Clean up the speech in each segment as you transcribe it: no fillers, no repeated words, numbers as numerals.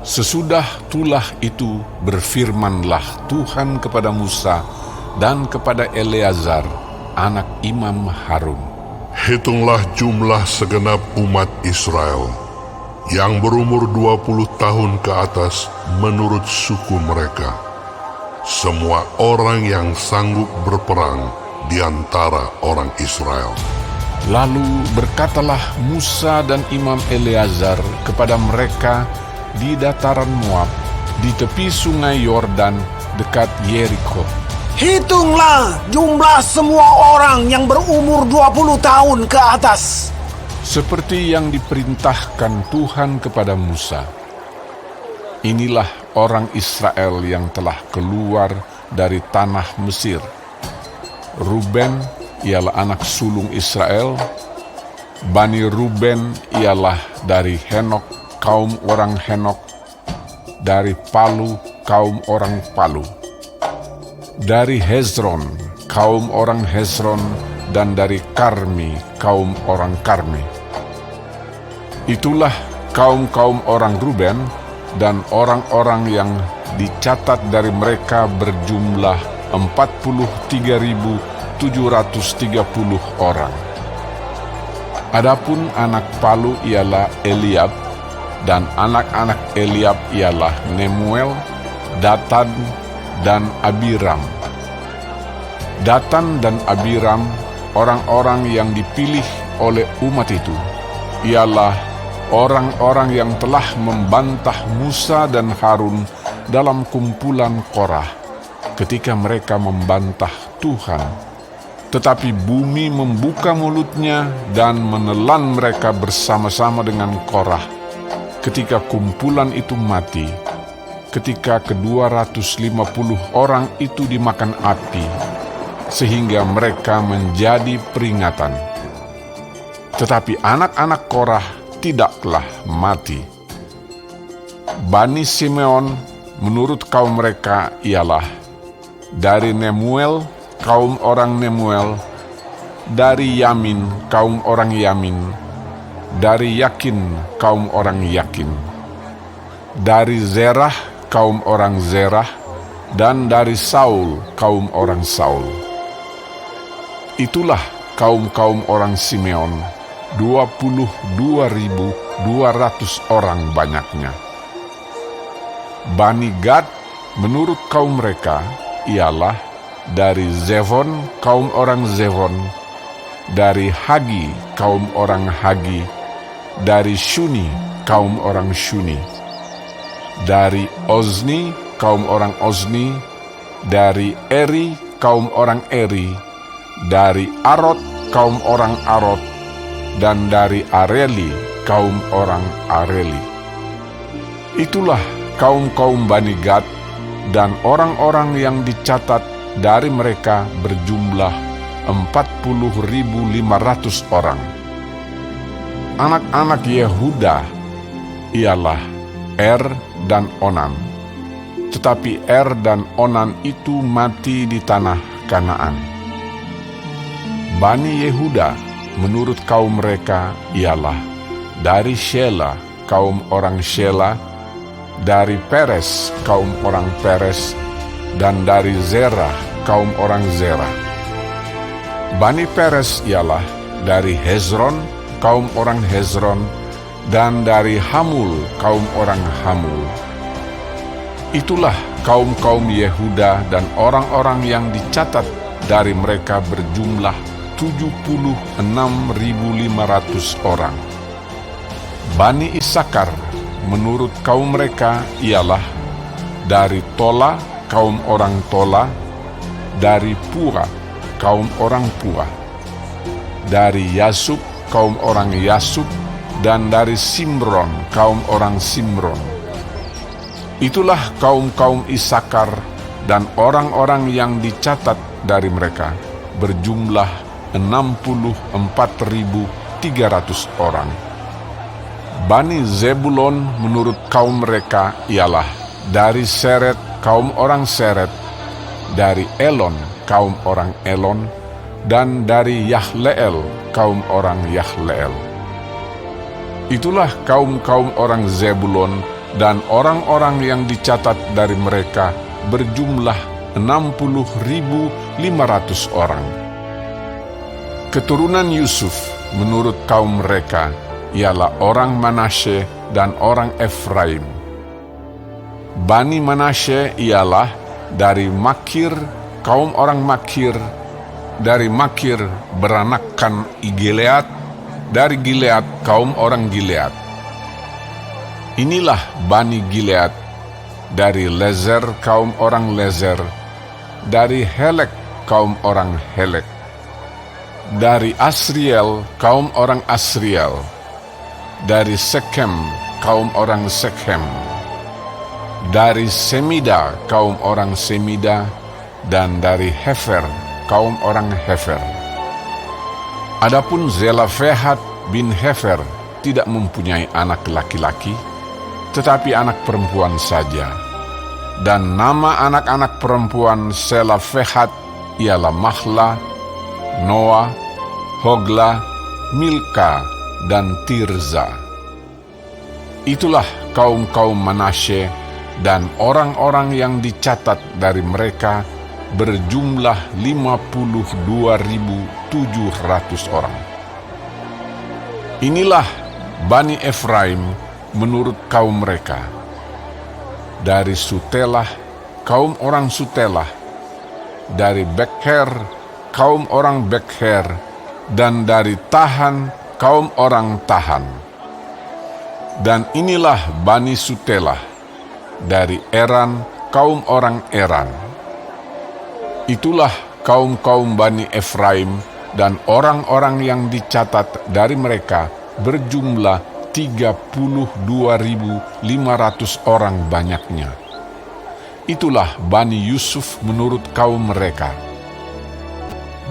Sesudah tulah itu berfirmanlah Tuhan kepada Musa dan kepada Eleazar, anak Imam Harun. Hitunglah jumlah segenap umat Israel yang berumur 20 tahun ke atas menurut suku mereka. Semua orang yang sanggup berperang di antara orang Israel. Lalu berkatalah Musa dan Imam Eleazar kepada mereka di dataran Moab, di tepi sungai Yordan dekat Yeriko. Hitunglah jumlah semua orang yang berumur 20 tahun ke atas, seperti yang diperintahkan Tuhan kepada Musa. Inilah orang Israel yang telah keluar dari tanah Mesir. Ruben ialah anak sulung Israel. Bani Ruben ialah dari Henok, kaum orang Henok, dari Palu, kaum orang Palu, dari Hezron, kaum orang Hezron, dan dari Karmi, kaum orang Karmi. Itulah kaum-kaum orang Ruben, dan orang-orang yang dicatat dari mereka berjumlah 43.730 orang. Adapun anak Palu ialah Eliab, dan anak-anak Eliab ialah Nemuel, Datan, dan Abiram. Datan dan Abiram, orang-orang yang dipilih oleh umat itu, ialah orang-orang yang telah membantah Musa dan Harun dalam kumpulan Korah ketika mereka membantah Tuhan. Tetapi bumi membuka mulutnya dan menelan mereka bersama-sama dengan Korah ketika kumpulan itu mati, ketika ke-250 orang itu dimakan api, sehingga mereka menjadi peringatan. Tetapi anak-anak Korah tidaklah mati. Bani Simeon menurut kaum mereka ialah dari Nemuel, kaum orang Nemuel, dari Yamin, kaum orang Yamin, dari Yakin, kaum orang Yakin, dari Zerah, kaum orang Zerah, dan dari Saul, kaum orang Saul. Itulah kaum-kaum orang Simeon, 22.200 orang banyaknya. Bani Gad menurut kaum mereka ialah dari Zevon, kaum orang Zevon, dari Hagi, kaum orang Hagi, dari Shuni, kaum orang Shuni, dari Ozni, kaum orang Ozni, dari Eri, kaum orang Eri, dari Arod, kaum orang Arod, dan dari Areli, kaum orang Areli. Itulah kaum-kaum Bani Gad, dan orang-orang yang dicatat dari mereka berjumlah 40.500 orang. Anak-anak Yehuda ialah Er dan Onan, tetapi Er dan Onan itu mati di tanah Kanaan. Bani Yehuda menurut kaum mereka ialah dari Shela, kaum orang Shela, dari Peres, kaum orang Peres, dan dari Zerah, kaum orang Zerah. Bani Peres ialah dari Hezron, kaum orang Hezron, dan dari Hamul, kaum orang Hamul. Itulah kaum-kaum Yehuda, dan orang-orang yang dicatat dari mereka berjumlah 76.500 orang. Bani Isakar menurut kaum mereka ialah dari Tola, kaum orang Tola, dari Pura, kaum orang Pura, dari Yasub, kaum orang Yasub, dan dari Simron, kaum orang Simron. Itulah kaum-kaum Isakar, dan orang-orang yang dicatat dari mereka berjumlah 64.300 orang. Bani Zebulon menurut kaum mereka ialah dari Seret, kaum orang Seret, dari Elon, kaum orang Elon, dan dari Yahleel, kaum orang Yahleel. Itulah kaum-kaum orang Zebulon dan orang-orang yang dicatat dari mereka berjumlah 60.500 orang. Keturunan Yusuf menurut kaum mereka ialah orang Manasye dan orang Efraim. Bani Manasye ialah dari Makir, kaum orang Makir. Dari Makir beranakkan Gilead, dari Gilead kaum orang Gilead. Inilah Bani Gilead, dari Lezer kaum orang Lezer, dari Helek kaum orang Helek, dari Asriel kaum orang Asriel, dari Sekem kaum orang Sekem, dari Semida kaum orang Semida, dan dari Hefer kaum orang Hefer. Adapun Zelafehad bin Hefer tidak mempunyai anak laki-laki, tetapi anak perempuan saja. Dan nama anak-anak perempuan Zelafehad ialah Mahla, Noah, Hogla, Milka, dan Tirza. Itulah kaum-kaum Manasye, dan orang-orang yang dicatat dari mereka berjumlah 52.700 orang. Inilah Bani Efraim menurut kaum mereka. Dari Sutelah, kaum orang Sutelah, dari Bekher, kaum orang Bekher, dan dari Tahan, kaum orang Tahan. Dan inilah Bani Sutelah, dari Eran, kaum orang Eran. Itulah kaum-kaum Bani Efraim, dan orang-orang yang dicatat dari mereka berjumlah 32.500 orang banyaknya. Itulah Bani Yusuf menurut kaum mereka.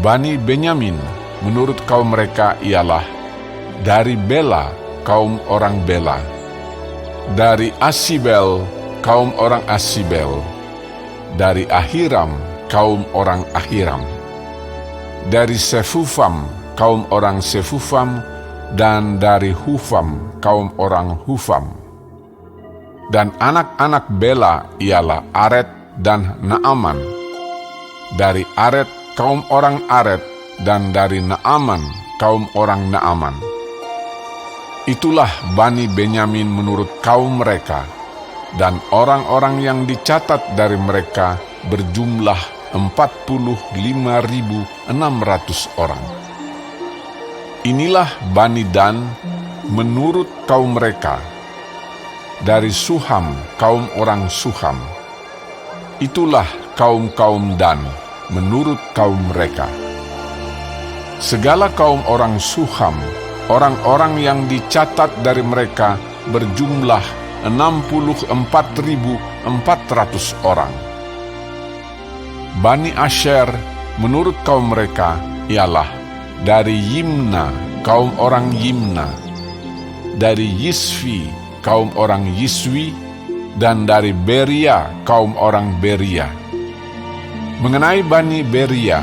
Bani Benyamin menurut kaum mereka ialah dari Bela, kaum orang Bela, dari Asibel, kaum orang Asibel, dari Ahiram, kaum orang Ahiram, dari Sefufam, kaum orang Sefufam, dan dari Hufam, kaum orang Hufam. Dan anak-anak Bela ialah Aret dan Naaman. Dari Aret, kaum orang Aret, dan dari Naaman, kaum orang Naaman. Itulah Bani Benyamin menurut kaum mereka, dan orang-orang yang dicatat dari mereka berjumlah 45.600 orang. Inilah Bani Dan menurut kaum mereka. Dari Suham, kaum orang Suham. Itulah kaum-kaum Dan menurut kaum mereka. Segala kaum orang Suham, orang-orang yang dicatat dari mereka berjumlah 64.400 orang. Bani Asher menurut kaum mereka ialah dari Yimna, kaum orang Yimna, dari Yisvi, kaum orang Yiswi, dan dari Beria, kaum orang Beria. Mengenai Bani Beria,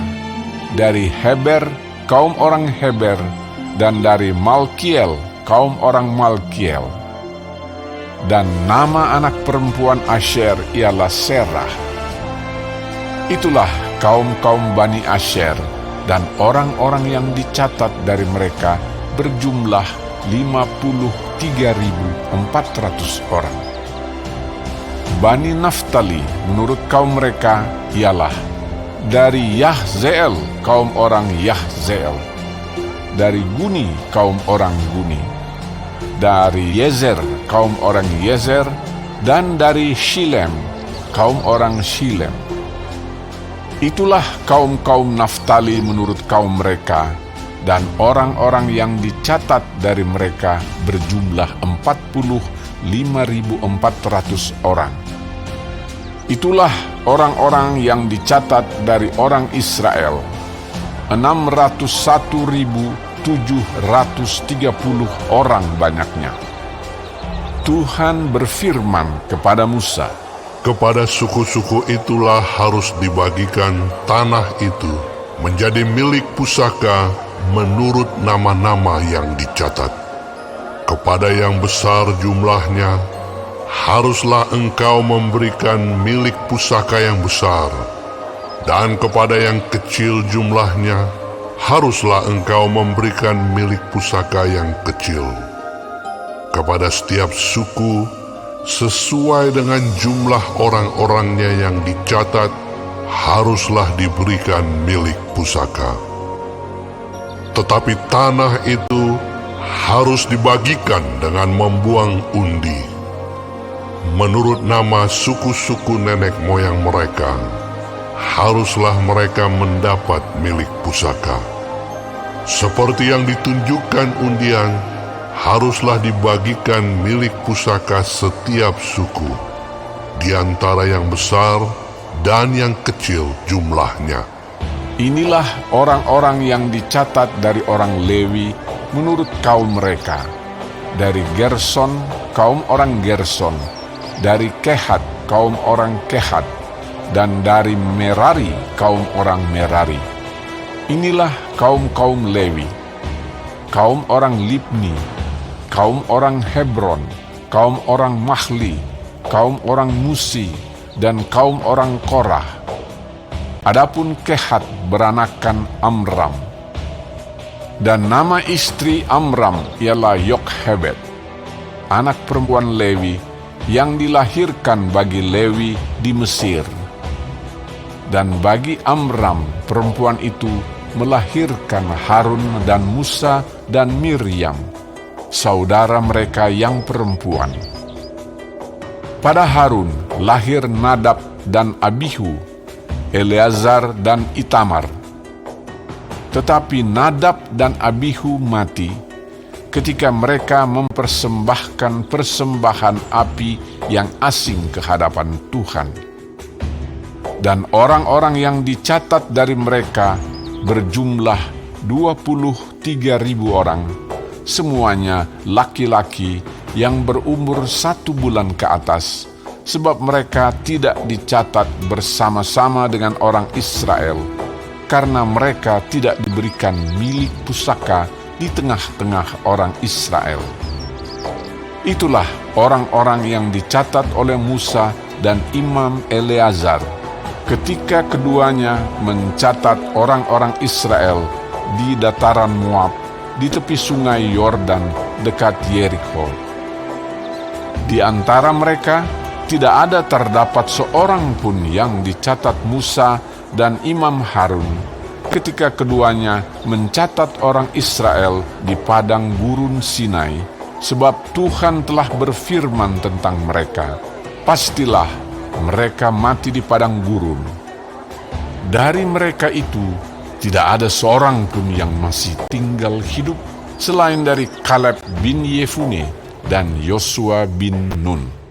dari Heber, kaum orang Heber, dan dari Malkiel, kaum orang Malkiel. Dan nama anak perempuan Asher ialah Serah. Itulah kaum-kaum Bani Asher, dan orang-orang yang dicatat dari mereka berjumlah 53.400 orang. Bani Naftali menurut kaum mereka ialah dari Yahzeel, kaum orang Yahzeel, dari Guni, kaum orang Guni, dari Yezer, kaum orang Yezer, dan dari Shilem, kaum orang Shilem. Itulah kaum-kaum Naftali menurut kaum mereka, dan orang-orang yang dicatat dari mereka berjumlah 45.400 orang. Itulah orang-orang yang dicatat dari orang Israel, 601.730 orang banyaknya. Tuhan berfirman kepada Musa, Kepada suku-suku itulah harus dibagikan tanah itu menjadi milik pusaka menurut nama-nama yang dicatat. Kepada yang besar jumlahnya, haruslah engkau memberikan milik pusaka yang besar, dan kepada yang kecil jumlahnya, haruslah engkau memberikan milik pusaka yang kecil. Kepada setiap suku, sesuai dengan jumlah orang-orangnya yang dicatat, haruslah diberikan milik pusaka. Tetapi tanah itu harus dibagikan dengan membuang undi, menurut nama suku-suku nenek moyang mereka. Haruslah mereka mendapat milik pusaka. Seperti yang ditunjukkan undian, haruslah dibagikan milik pusaka setiap suku, di antara yang besar dan yang kecil jumlahnya. Inilah orang-orang yang dicatat dari orang Lewi menurut kaum mereka. Dari Gerson, kaum orang Gerson. Dari Kehat, kaum orang Kehat. Dan dari Merari, kaum orang Merari. Inilah kaum-kaum Lewi. Kaum orang Libni, kaum orang Hebron, kaum orang Mahli, kaum orang Musi, dan kaum orang Korah. Adapun Kehat beranakan Amram. Dan nama istri Amram ialah Yokhebed, anak perempuan Lewi yang dilahirkan bagi Lewi di Mesir. Dan bagi Amram, perempuan itu melahirkan Harun dan Musa dan Miriam, saudara mereka yang perempuan. Pada Harun lahir Nadab dan Abihu, Eleazar dan Itamar. Tetapi Nadab dan Abihu mati ketika mereka mempersembahkan persembahan api yang asing ke hadapan Tuhan. Dan orang-orang yang dicatat dari mereka berjumlah 23.000 orang, semuanya laki-laki yang berumur 1 bulan ke atas, sebab mereka tidak dicatat bersama-sama dengan orang Israel, karena mereka tidak diberikan milik pusaka di tengah-tengah orang Israel. Itulah orang-orang yang dicatat oleh Musa dan Imam Eleazar, ketika keduanya mencatat orang-orang Israel di dataran Moab, di tepi sungai Yordan dekat Yerikho. Di antara mereka tidak ada terdapat seorang pun yang dicatat Musa dan Imam Harun ketika keduanya mencatat orang Israel di padang gurun Sinai, sebab Tuhan telah berfirman tentang mereka, pastilah mereka mati di padang gurun. Dari mereka itu tidak ada seorang pun yang masih tinggal hidup selain dari Kaleb bin Yefune dan Yosua bin Nun.